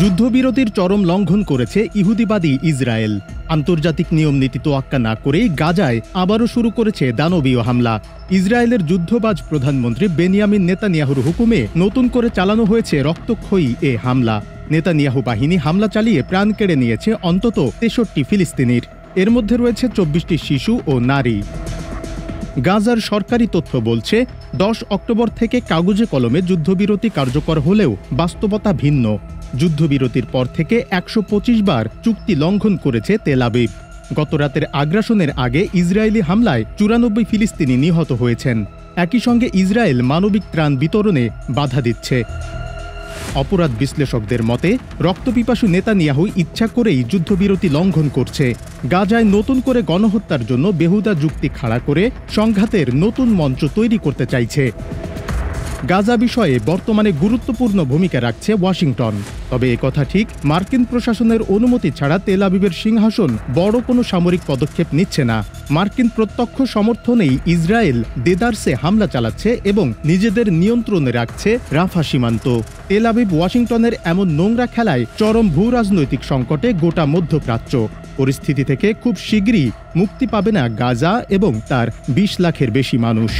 যুদ্ধবিরতির চরম লঙ্ঘন করেছে ইহুদিবাদী ইসরায়েল। আন্তর্জাতিক নিয়ম নীতি তোয়াক্কা না করেই গাজায় আবারও শুরু করেছে দানবীয় হামলা। ইসরায়েলের যুদ্ধবাজ প্রধানমন্ত্রী বেনিয়ামিন নেতানিয়াহুর হুকুমে নতুন করে চালানো হয়েছে রক্তক্ষয়ী এ হামলা। নেতানিয়াহু বাহিনী হামলা চালিয়ে প্রাণ কেড়ে নিয়েছে অন্তত ৬৩ ফিলিস্তিনির। এর মধ্যে রয়েছে ২৪টি শিশু ও নারী। গাজার সরকারি তথ্য বলছে ১০ অক্টোবর থেকে কাগজে কলমে যুদ্ধবিরতি কার্যকর হলেও বাস্তবতা ভিন্ন। যুদ্ধবিরতির পর থেকে ১২৫ বার চুক্তি লঙ্ঘন করেছে তেল আবিব। গতরাতের আগ্রাসনের আগে ইসরায়েলি হামলায় ৯৪ ফিলিস্তিনি নিহত হয়েছেন। একই সঙ্গে ইসরায়েল মানবিক ত্রাণ বিতরণে বাধা দিচ্ছে। অপরাধ বিশ্লেষকদের মতে রক্তপিপাসু নেতানিয়াহু ইচ্ছা করেই যুদ্ধবিরতি লঙ্ঘন করছে। গাজায় নতুন করে গণহত্যার জন্য বেহুদা যুক্তি খাড়া করে সংঘাতের নতুন মঞ্চ তৈরি করতে চাইছে। গাজা বিষয়ে বর্তমানে গুরুত্বপূর্ণ ভূমিকা রাখছে ওয়াশিংটন। তবে একথা ঠিক, মার্কিন প্রশাসনের অনুমতি ছাড়া তেল আবিবের সিংহাসন বড় কোনো সামরিক পদক্ষেপ নিচ্ছে না। মার্কিন প্রত্যক্ষ সমর্থনেই ইসরায়েল দেদারসে হামলা চালাচ্ছে এবং নিজেদের নিয়ন্ত্রণে রাখছে রাফা সীমান্ত। তেল আবিব ওয়াশিংটনের এমন নোংরা খেলায় চরম ভূরাজনৈতিক সংকটে গোটা মধ্যপ্রাচ্য। পরিস্থিতি থেকে খুব শীঘ্রই মুক্তি পাবে না গাজা এবং তার ২০ লাখের বেশি মানুষ।